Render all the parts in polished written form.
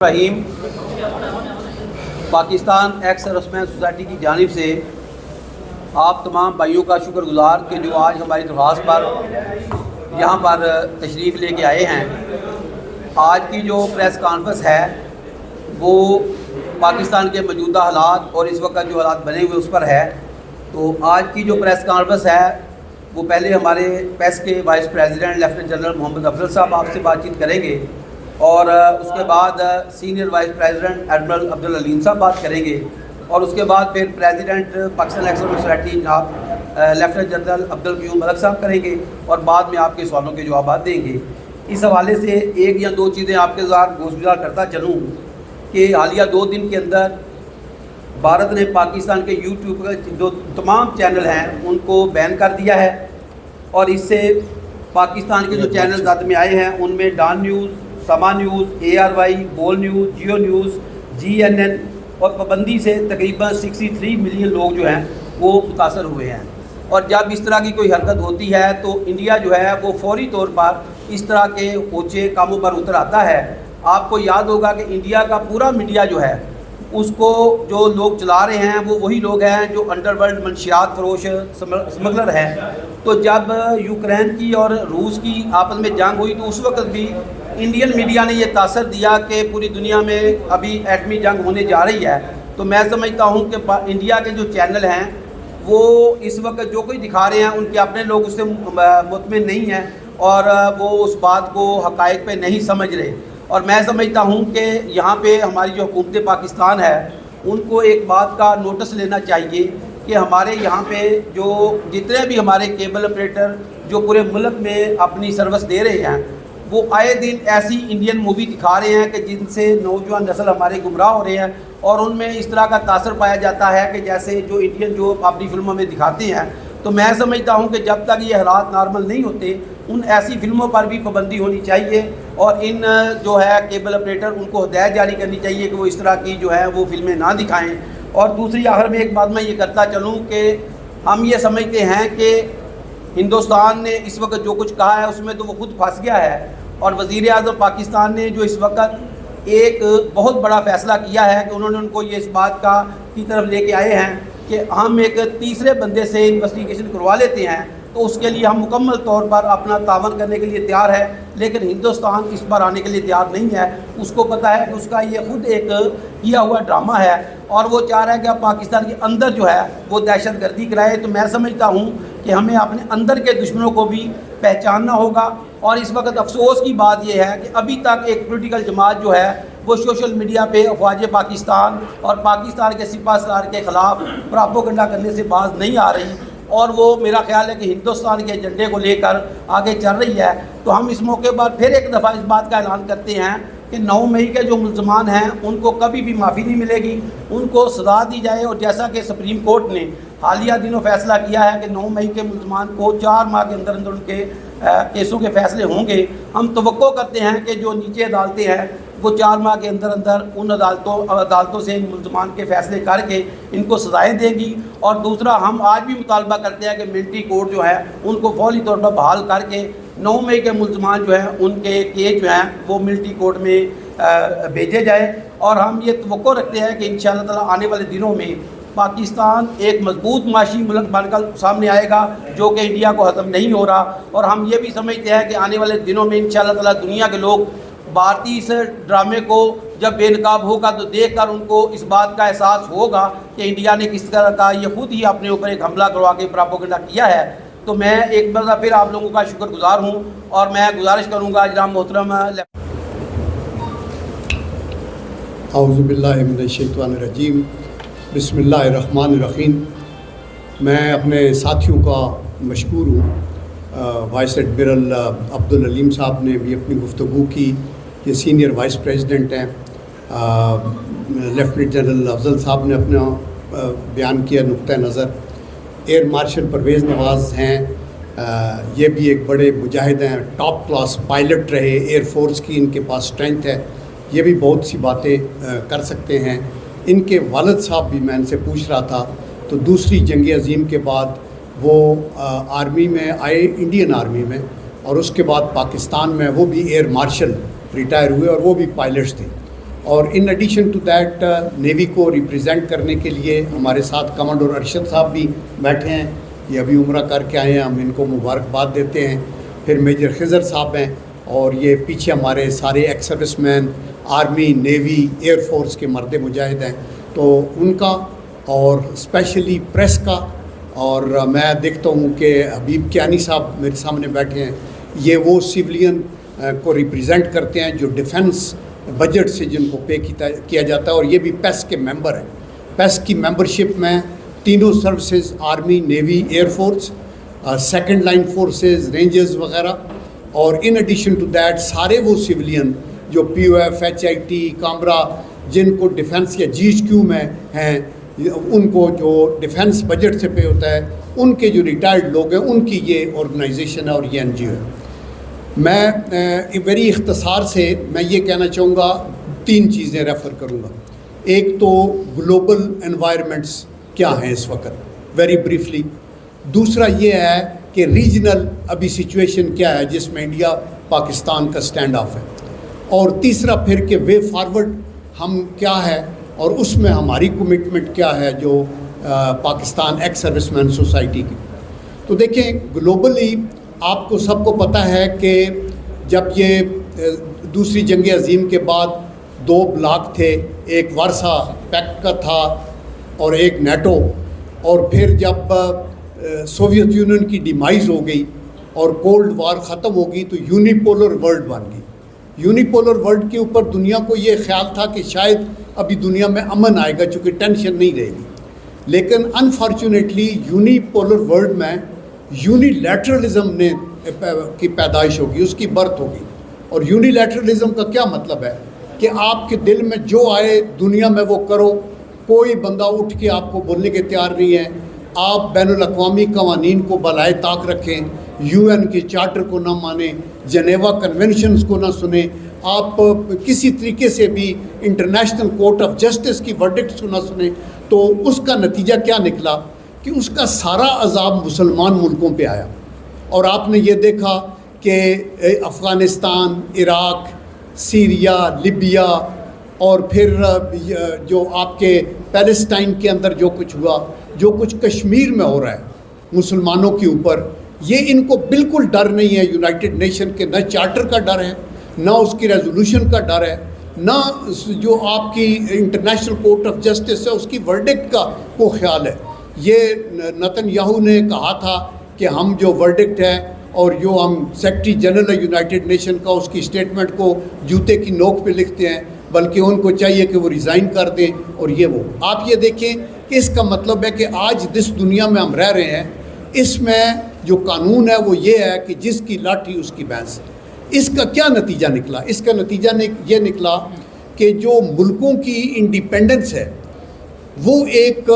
رحیم Pakistan x سروسمین society کی جانب سے آپ تمام بھائیوں کا شکر گزار کہ جو آج ہماری درخواست پر یہاں پر تشریف لے کے آئے ہیں۔ آج کی جو پریس کانفرنس ہے وہ پاکستان کے موجودہ حالات اور اس وقت جو حالات بنے ہوئے اس پر ہے۔ تو آج کی جو پریس کانفرنس ہے وہ پہلے ہمارے پیس کے وائس پریزیڈنٹ لیفٹیننٹ جنرل محمد افضل صاحب آپ سے بات چیت کریں گے، اور اس کے بعد senior vice president admiral Abdul Aleem صاحب بات کریں گے، اور اس کے بعد پھر پریزیڈنٹ پاکستان ایکس سروسمین سوسائٹی جناب لیفٹیننٹ جنرل عبدالقیوم ملک صاحب کریں گے، اور بعد میں آپ کے سوالوں کے جوابات دیں گے۔ اس حوالے سے ایک یا دو چیزیں آپ کے ساتھ گزار کرتا چلوں کہ حالیہ 2 دن کے اندر بھارت نے پاکستان کے یوٹیوب کے جو تمام چینل ہیں ان کو بین کر دیا ہے، اور اس سے پاکستان کے جو چینلز ہاتھ میں آئے ہیں ان میں ڈان نیوز، سما نیوز، ARY، بول نیوز، جیو نیوز، GNN اور پابندی سے تقریباً 63 ملین لوگ جو ہیں وہ متاثر ہوئے ہیں۔ اور جب اس طرح کی کوئی حرکت ہوتی ہے تو انڈیا جو ہے وہ فوری طور پر اس طرح کے اونچے کاموں پر اتر آتا ہے۔ آپ کو یاد ہوگا کہ انڈیا کا پورا میڈیا جو ہے اس کو جو لوگ چلا رہے ہیں وہ وہی لوگ ہیں جو انڈر ورلڈ منشیات فروش اسمگلر ہیں۔ تو جب یوکرین کی اور روس کی آپس میں جنگ ہوئی تو اس وقت بھی انڈین میڈیا نے یہ تاثر دیا کہ پوری دنیا میں ابھی ایٹمی جنگ ہونے جا رہی ہے۔ تو میں سمجھتا ہوں کہ انڈیا کے جو چینل ہیں وہ اس وقت جو کوئی دکھا رہے ہیں ان کے اپنے لوگ اس سے مطمئن نہیں ہیں، اور وہ اس بات کو حقائق پہ نہیں سمجھ رہے۔ اور میں سمجھتا ہوں کہ یہاں پہ ہماری جو حکومت پاکستان ہے ان کو ایک بات کا نوٹس لینا چاہیے کہ ہمارے یہاں پہ جو جتنے بھی ہمارے کیبل آپریٹر جو پورے ملک میں اپنی سروس دے رہے ہیں وہ آئے دن ایسی انڈین مووی دکھا رہے ہیں کہ جن سے نوجوان نسل ہمارے گمراہ ہو رہے ہیں، اور ان میں اس طرح کا تاثر پایا جاتا ہے کہ جیسے جو انڈین جو اپنی فلموں میں دکھاتے ہیں۔ تو میں سمجھتا ہوں کہ جب تک یہ حالات نارمل نہیں ہوتے ان ایسی فلموں پر بھی پابندی ہونی چاہیے، اور ان جو ہے کیبل آپریٹر ان کو ہدایت جاری کرنی چاہیے کہ وہ اس طرح کی جو ہے وہ فلمیں نہ دکھائیں۔ اور دوسری آخر میں ایک بات میں یہ کرتا چلوں کہ ہم یہ سمجھتے ہیں کہ ہندوستان نے اس وقت جو کچھ کہا ہے اس میں تو وہ خود پھنس گیا ہے، اور وزیر اعظم پاکستان نے جو اس وقت ایک بہت بڑا فیصلہ کیا ہے کہ انہوں نے ان کو یہ اس بات کی طرف لے کے آئے ہیں کہ ہم ایک تیسرے بندے سے انویسٹیگیشن کروا لیتے ہیں، تو اس کے لیے ہم مکمل طور پر اپنا تعاون کرنے کے لیے تیار ہے، لیکن ہندوستان اس پر آنے کے لیے تیار نہیں ہے۔ اس کو پتہ ہے کہ اس کا یہ خود ایک کیا ہوا ڈرامہ ہے، اور وہ چاہ رہا ہے کہ اب پاکستان کے اندر جو ہے وہ دہشت گردی کرائے۔ تو میں سمجھتا ہوں کہ ہمیں اپنے اندر کے دشمنوں کو بھی پہچاننا ہوگا، اور اس وقت افسوس کی بات یہ ہے کہ ابھی تک ایک پولیٹیکل جماعت جو ہے وہ سوشل میڈیا پہ افواج پاکستان اور پاکستان کے سپاہ سالار کے خلاف پراپوگنڈا کرنے سے باز نہیں آ رہی، اور وہ میرا خیال ہے کہ ہندوستان کے ایجنڈے کو لے کر آگے چل رہی ہے۔ تو ہم اس موقع پر پھر ایک دفعہ اس بات کا اعلان کرتے ہیں کہ 9 مئی کے جو ملزمان ہیں ان کو کبھی بھی معافی نہیں ملے گی، ان کو سزا دی جائے، اور جیسا کہ سپریم کورٹ نے حالیہ دنوں فیصلہ کیا ہے کہ 9 مئی کے ملزمان کو 4 ماہ کے اندر اندر ان کے کیسوں کے فیصلے ہوں گے۔ ہم توقع کرتے ہیں کہ جو نیچے عدالتیں ہیں وہ 4 ماہ کے اندر اندر ان عدالتوں سے ان ملزمان کے فیصلے کر کے ان کو سزائیں دیں گی۔ اور دوسرا ہم آج بھی مطالبہ کرتے ہیں کہ ملٹری کورٹ جو ہے ان کو فوری طور پر بحال کر کے 9 مئی کے ملزمان جو ہیں ان کے کیس جو ہیں وہ ملٹری کورٹ میں بھیجے جائے، اور ہم یہ توقع رکھتے ہیں کہ انشاءاللہ تعالی آنے والے دنوں میں پاکستان ایک مضبوط معاشی ملک بن کر سامنے آئے گا جو کہ انڈیا کو ہضم نہیں ہو رہا۔ اور ہم یہ بھی سمجھتے ہیں کہ آنے والے دنوں میں انشاءاللہ تعالی دنیا کے لوگ بھارتی اس ڈرامے کو جب بے نقاب ہوگا تو دیکھ کر ان کو اس بات کا احساس ہوگا کہ انڈیا نے کس طرح کا یہ خود ہی اپنے اوپر ایک حملہ کروا کے پراپوگنڈا کیا ہے۔ تو میں ایک بار پھر آپ لوگوں کا شکر گزار ہوں، اور میں گزارش کروں گا جناب محترم اعوذ باللہ من الشیطان الرجیم، بسم اللہ الرحمن الرحیم۔ میں اپنے ساتھیوں کا مشکور ہوں۔ وائس ایڈمرل عبدالعلیم صاحب نے بھی اپنی گفتگو کی، یہ سینئر وائس پریزیڈنٹ ہیں۔ لیفٹیننٹ جنرل افضل صاحب نے اپنا بیان کیا نقطہ نظر۔ ایئر مارشل پرویز نواز ہیں، یہ بھی ایک بڑے مجاہد ہیں، ٹاپ کلاس پائلٹ رہے ایئر فورس کی، ان کے پاس اسٹرینتھ ہے، یہ بھی بہت سی باتیں کر سکتے ہیں۔ ان کے والد صاحب بھی میں ان سے پوچھ رہا تھا، تو دوسری جنگ عظیم کے بعد وہ آرمی میں آئے، انڈین آرمی میں، اور اس کے بعد پاکستان میں وہ بھی ایئر مارشل ریٹائر ہوئے، اور وہ بھی پائلٹس تھے۔ اور in addition to that navy کو ریپرزینٹ کرنے کے لیے ہمارے ساتھ کمانڈر ارشد صاحب بھی بیٹھے ہیں، یہ ابھی عمرہ کر کے آئے ہیں، ہم ان کو مبارکباد دیتے ہیں. پھر میجر خضر صاحب ہیں، اور یہ پیچھے ہمارے سارے x service man army, navy, air force کے مرد مجاہد ہیں، تو ان کا اور اسپیشلی پریس کا. اور میں دیکھتا ہوں کہ حبیب کیانی صاحب میرے سامنے بیٹھے ہیں، یہ وہ سویلین کو ریپرزینٹ کرتے ہیں جو ڈیفنس بجٹ سے جن کو پے کیا جاتا ہے، اور یہ بھی پیس کے ممبر ہیں. پیس کی ممبرشپ میں تینوں services, army, navy, air force, second line forces, rangers وغیرہ، اور ان ایڈیشن ٹو دیٹ سارے وہ سویلین جو P O F, H I T, Kamra, جن کو ڈیفنس یا جی ایچ کیو میں ہیں، ان کو جو ڈیفنس بجٹ سے پے ہوتا ہے، ان کے جو ریٹائرڈ لوگ ہیں، ان کی یہ آرگنائزیشن ہے اور یہ این جی او ہے. میں ویری اختصار سے میں یہ کہنا چاہوں گا، 3 چیزیں ریفر کروں گا. ایک تو گلوبل انوائرمنٹس کیا ہیں اس وقت، ویری بریفلی. دوسرا یہ ہے کہ ریجنل ابھی سچویشن کیا ہے جس میں انڈیا پاکستان کا سٹینڈ آف ہے. اور تیسرا پھر کہ وے فارورڈ ہم کیا ہے، اور اس میں ہماری کمٹمنٹ کیا ہے جو پاکستان ایکس سروس مین سوسائٹی کی. تو دیکھیں گلوبلی آپ کو سب کو پتہ ہے کہ جب یہ دوسری جنگ عظیم کے بعد 2 بلاک تھے، ایک وارسا پیکٹ کا تھا اور ایک نیٹو، اور پھر جب سوویت یونین کی ڈیمائز ہو گئی اور کولڈ وار ختم ہو گئی تو یونیپولر ورلڈ بن گئی. یونیپولر ورلڈ کے اوپر دنیا کو یہ خیال تھا کہ شاید ابھی دنیا میں امن آئے گا چونکہ ٹینشن نہیں رہے گی. لیکن انفارچونیٹلی یونیپولر ورلڈ میں یونیلیٹرلزم کی پیدائش ہوگی، اس کی برتھ ہوگی. اور یونیلیٹرلزم کا کیا مطلب ہے کہ آپ کے دل میں جو آئے دنیا میں وہ کرو، کوئی بندہ اٹھ کے آپ کو بولنے کے تیار نہیں ہے. آپ بین الاقوامی قوانین کو بالائے طاق رکھیں، یو این کے چارٹر کو نہ مانیں، جنیوا کنونشنز کو نہ سنیں، آپ کسی طریقے سے بھی انٹرنیشنل کورٹ آف جسٹس کی ورڈکٹس کو نہ سنیں. تو اس کا نتیجہ کیا نکلا کہ اس کا سارا عذاب مسلمان ملکوں پہ آیا. اور آپ نے یہ دیکھا کہ افغانستان، عراق، سیریا، لیبیا، اور پھر جو آپ کے پیلسٹائن کے اندر جو کچھ ہوا، جو کچھ کشمیر میں ہو رہا ہے مسلمانوں کے اوپر، یہ ان کو بالکل ڈر نہیں ہے یونائٹڈ نیشن کے، نہ چارٹر کا ڈر ہے، نہ اس کی ریزولوشن کا ڈر ہے، نہ جو آپ کی انٹرنیشنل کورٹ آف جسٹس ہے اس کی ورڈکٹ کا کو خیال ہے. یہ نتن یاہو نے کہا تھا کہ ہم جو ورڈکٹ ہے اور جو ہم سیکرٹری جنرل ہے یونائٹڈ نیشن کا اس کی اسٹیٹمنٹ کو جوتے کی نوک پہ لکھتے ہیں، بلکہ ان کو چاہیے کہ وہ ریزائن کر دیں. اور یہ وہ آپ یہ دیکھیں کہ اس کا مطلب ہے کہ آج جس دنیا میں ہم رہ رہے ہیں اس میں جو قانون ہے وہ یہ ہے کہ جس کی لاٹھی اس کی بھینس. اس کا کیا نتیجہ نکلا؟ اس کا نتیجہ یہ نکلا کہ جو ملکوں کی انڈیپینڈنس ہے وہ ایک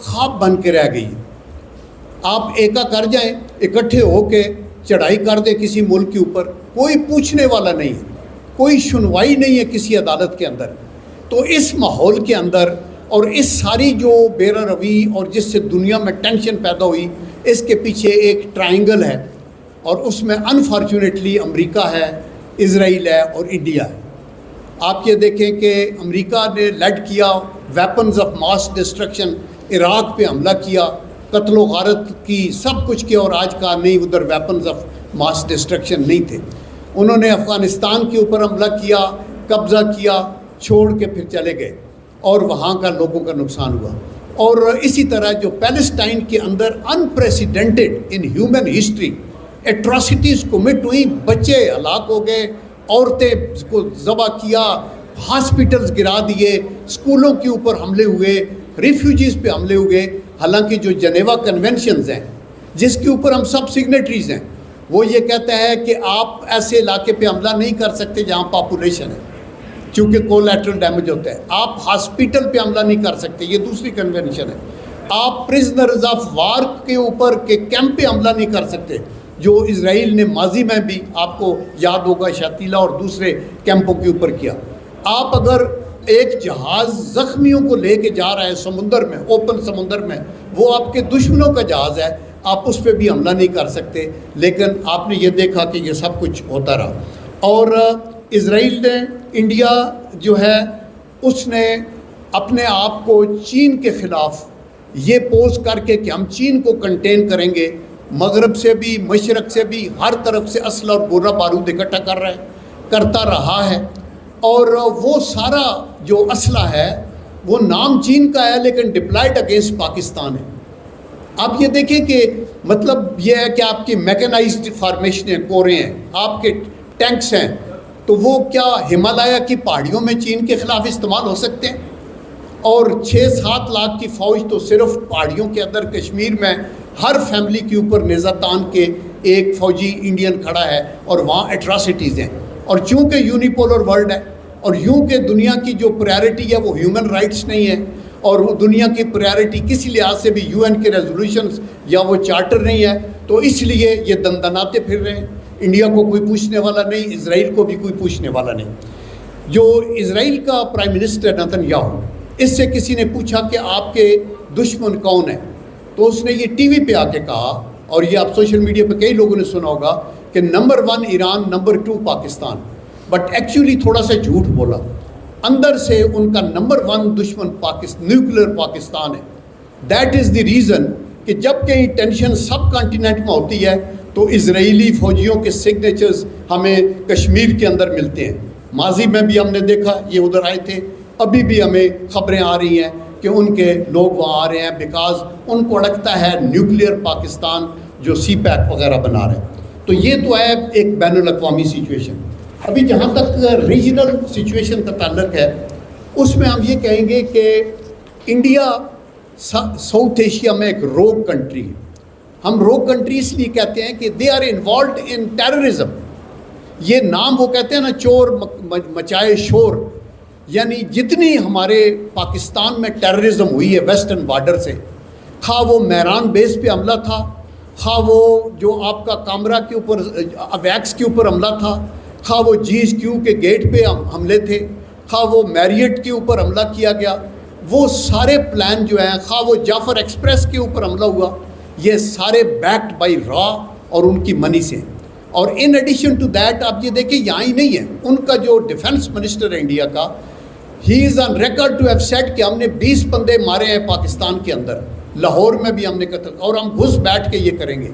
خواب بن کے رہ گئی. آپ ایکا کر جائیں، اکٹھے ہو کے چڑھائی کر دیں کسی ملک کے اوپر، کوئی پوچھنے والا نہیں ہے، کوئی سنوائی نہیں ہے کسی عدالت کے اندر. تو اس ماحول کے اندر اور اس ساری جو بے روی اور جس سے دنیا میں ٹینشن پیدا ہوئی، اس کے پیچھے ایک ٹرائنگل ہے، اور اس میں انفارچونیٹلی امریکہ ہے، اسرائیل ہے اور انڈیا ہے. آپ یہ دیکھیں کہ امریکہ نے لیڈ کیا weapons of mass destruction, Iraq پہ حملہ کیا، قتل و غارت کی، سب کچھ کیا، اور آج کہا نہیں ادھر ویپنز آف ماس ڈسٹرکشن نہیں تھے. انہوں نے افغانستان کے اوپر حملہ کیا، قبضہ کیا، چھوڑ کے پھر چلے گئے اور وہاں کا لوگوں کا نقصان ہوا. اور اسی طرح جو پیلسٹائن کے اندر unprecedented in human history atrocities commit ہوئی، بچے ہلاک ہو گئے، عورتیں کو ذبح کیا، ہاسپٹلز گرا دیے، اسکولوں کے اوپر حملے ہوئے، ریفیوجیز پہ حملے ہوئے. حالانکہ جو جنیوا کنونشنز ہیں جس کے اوپر ہم سب سگنیٹریز ہیں، وہ یہ کہتا ہے کہ آپ ایسے علاقے پہ حملہ نہیں کر سکتے جہاں پاپولیشن ہے، چونکہ کولیٹرل ڈیمیج ہوتا ہے. آپ ہاسپٹل پہ حملہ نہیں کر سکتے، یہ دوسری کنونشن ہے. آپ پرزنرز آف وار کے اوپر کے کیمپ پہ حملہ نہیں کر سکتے، جو اسرائیل نے ماضی میں بھی آپ کو یاد ہوگا شتیلا اور دوسرے کیمپوں کے اوپر کیا. آپ اگر ایک جہاز زخمیوں کو لے کے جا رہا ہے سمندر میں، اوپن سمندر میں، وہ آپ کے دشمنوں کا جہاز ہے، آپ اس پہ بھی حملہ نہیں کر سکتے. لیکن آپ نے یہ دیکھا کہ یہ سب کچھ ہوتا رہا. اور اسرائیل نے، انڈیا جو ہے اس نے اپنے آپ کو چین کے خلاف یہ پوز کر کے کہ ہم چین کو کنٹین کریں گے، مغرب سے بھی مشرق سے بھی ہر طرف سے اسلحہ اور گولہ بارود اکٹھا کرتا رہا ہے، اور وہ سارا جو اسلحہ ہے وہ نام چین کا ہے لیکن ڈپلائڈ اگینسٹ پاکستان ہے۔ آپ یہ دیکھیں کہ مطلب یہ ہے کہ آپ کی میکنائزڈ فارمیشنیں، کوریں ہیں، آپ کے ٹینکس ہیں، تو وہ کیا ہمالیہ کی پہاڑیوں میں چین کے خلاف استعمال ہو سکتے ہیں؟ اور 6-7 لاکھ کی فوج تو صرف پہاڑیوں کے اندر کشمیر میں ہر فیملی کے اوپر نیزہ تان کے ایک فوجی انڈین کھڑا ہے، اور وہاں اٹراسٹیز ہیں۔ اور چونکہ یونیپولر ورلڈ ہے، اور یوں کہ دنیا کی جو پرائرٹی ہے وہ ہیومن رائٹس نہیں ہے، اور وہ دنیا کی پرائرٹی کسی لحاظ سے بھی UN کے ریزولوشنز یا وہ چارٹر نہیں ہے، تو اس لیے یہ دندناتے پھر رہے ہیں۔ انڈیا کو کوئی پوچھنے والا نہیں، اسرائیل کو بھی کوئی پوچھنے والا نہیں۔ جو اسرائیل کا پرائم منسٹر نتن یاہو، اس سے کسی نے پوچھا کہ آپ کے دشمن کون ہیں، تو اس نے یہ ٹی وی پہ آ کے کہا، اور یہ آپ سوشل میڈیا پہ کئی لوگوں نے سنا ہوگا کہ number 1 Iran, number 2 Pakistan, but actually تھوڑا سا جھوٹ بولا۔ اندر سے ان کا نمبر 1 دشمن نیوکلیر پاکستان ہے۔ دیٹ از دی ریزن کہ جب کہیں ٹینشن سب کانٹیننٹ میں ہوتی ہے تو اسرائیلی فوجیوں کے سگنیچرز ہمیں کشمیر کے اندر ملتے ہیں۔ ماضی میں بھی ہم نے دیکھا یہ ادھر آئے تھے، ابھی بھی ہمیں خبریں آ رہی ہیں کہ ان کے لوگ وہاں آ رہے ہیں بیکاز ان کو لگتا ہے نیوکلیئر پاکستان جو سی پیک وغیرہ بنا رہے ہیں۔ تو یہ تو ہے ایک بین الاقوامی سچویشن۔ ابھی جہاں تک ریجنل سچویشن کا تعلق ہے، اس میں ہم یہ کہیں گے کہ انڈیا ساؤتھ ایشیا میں ایک روگ کنٹری ہے۔ ہم روگ کنٹری اس لیے کہتے ہیں کہ they are involved in terrorism. یہ نام وہ کہتے ہیں نا، چور مچائے شور، یعنی جتنی ہمارے پاکستان میں ٹیررزم ہوئی ہے ویسٹرن بارڈر سے، خواہ وہ میران بیس پہ حملہ تھا، خواہ وہ جو آپ کا کامرا کے اوپر اویکس کے اوپر حملہ تھا، خواہ وہ GHQ کے گیٹ پہ حملے تھے، خواہ وہ میریٹ کے اوپر حملہ کیا گیا، وہ سارے پلان جو ہیں، خواہ وہ جعفر ایکسپریس کے اوپر حملہ ہوا، یہ سارے بیکڈ بائی را اور ان کی منی سے۔ اور ان ایڈیشن ٹو دیٹ آپ یہ دیکھیں یہاں ہی نہیں ہے، ان کا جو ڈیفنس منسٹر ہے انڈیا کا، he is on record to have said کہ ہم نے 20 بندے مارے ہیں پاکستان کے اندر، لاہور میں بھی ہم نے قتل، اور ہم گھس بیٹھ کے یہ کریں گے۔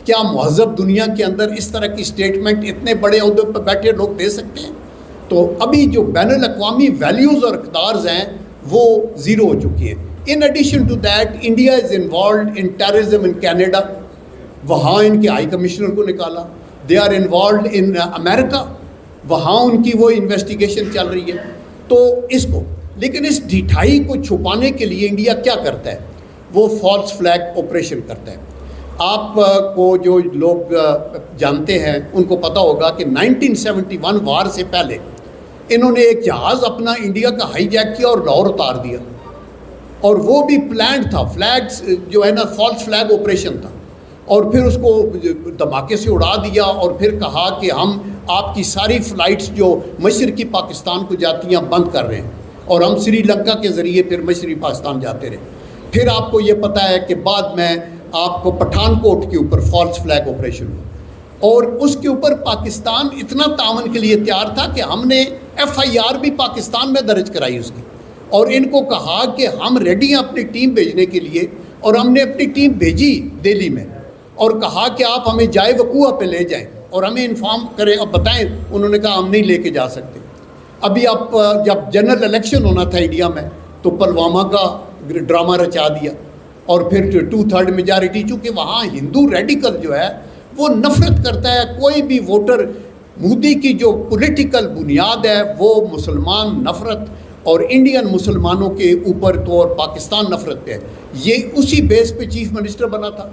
کیا مہذب دنیا کے اندر اس طرح کی اسٹیٹمنٹ اتنے بڑے عہدے پر بیٹھے لوگ دے سکتے ہیں؟ تو ابھی جو بین الاقوامی ویلیوز اور اقدارز ہیں وہ زیرو ہو چکی ہیں۔ In addition to that India is involved in terrorism in Canada, وہاں ان کے ہائی کمشنر کو نکالا۔ دے آر انوالوڈ ان امریکہ، وہاں ان کی وہ انویسٹیگیشن چل رہی ہے۔ تو اس کو، لیکن اس ڈھٹائی کو چھپانے کے لیے انڈیا کیا کرتا ہے؟ وہ فالس فلیگ آپریشن کرتا ہے۔ آپ کو جو لوگ جانتے ہیں ان کو پتہ ہوگا کہ 1971 وار سے پہلے انہوں نے ایک جہاز اپنا انڈیا کا ہائی جیک کیا اور لاہور اتار دیا، اور وہ بھی پلانڈ تھا، فلیگز جو ہے نا فالس فلیگ آپریشن تھا، اور پھر اس کو دھماکے سے اڑا دیا، اور پھر کہا کہ ہم آپ کی ساری فلائٹس جو مشرقی پاکستان کو جاتی ہیں بند کر رہے ہیں، اور ہم سری لنکا کے ذریعے پھر مشرقی پاکستان جاتے رہے۔ پھر آپ کو یہ پتہ ہے کہ بعد میں آپ کو پٹھان کوٹ کے اوپر فالس فلیگ آپریشن ہوا، اور اس کے اوپر پاکستان اتنا تعاون کے لیے تیار تھا کہ ہم نے FIR بھی پاکستان میں درج کرائی اس کی، اور ان کو کہا کہ ہم ریڈی ہیں اپنی ٹیم بھیجنے کے لیے، اور ہم نے اپنی ٹیم بھیجی دہلی میں، اور کہا کہ آپ ہمیں جائے وقوع پہ لے جائیں اور ہمیں انفارم کریں، اب بتائیں۔ انہوں نے کہا ہم نہیں لے کے جا سکتے۔ ابھی آپ جب جنرل الیکشن ہونا تھا انڈیا میں تو پلوامہ کا ڈرامہ رچا دیا، اور پھر 2/3 میجارٹی، چونکہ وہاں ہندو ریڈیکل جو ہے وہ نفرت کرتا ہے، کوئی بھی ووٹر، مودی کی جو پولیٹیکل بنیاد ہے وہ مسلمان نفرت اور انڈین مسلمانوں کے اوپر تو اور پاکستان نفرت پہ ہے، یہ اسی بیس پہ چیف منسٹر بنا تھا۔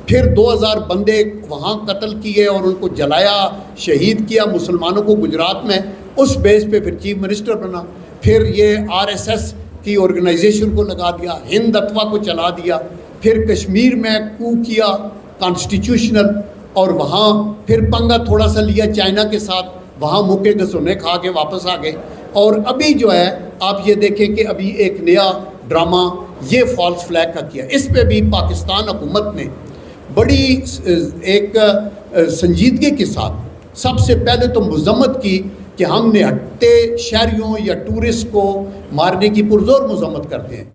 پھر 2000 بندے وہاں قتل کیے اور ان کو جلایا، شہید کیا مسلمانوں کو گجرات میں، اس بیس پہ پھر چیف منسٹر بنا۔ پھر یہ RSS کی آرگنائزیشن کو لگا دیا، ہندتوا کو چلا دیا، پھر کشمیر میں کو کیا کانسٹیٹیوشنل، اور وہاں پھر پنگا تھوڑا سا لیا چائنا کے ساتھ، وہاں مکے گسونے کھا کے واپس آ گئے۔ اور ابھی جو ہے آپ یہ دیکھیں کہ ابھی ایک نیا ڈرامہ یہ فالس فلیگ کا کیا، اس پہ بھی پاکستان حکومت نے بڑی ایک سنجیدگی کے ساتھ سب سے پہلے تو مذمت کی کہ ہم نہٹے شہریوں یا ٹورسٹ کو مارنے کی پرزور مذمت کرتے ہیں.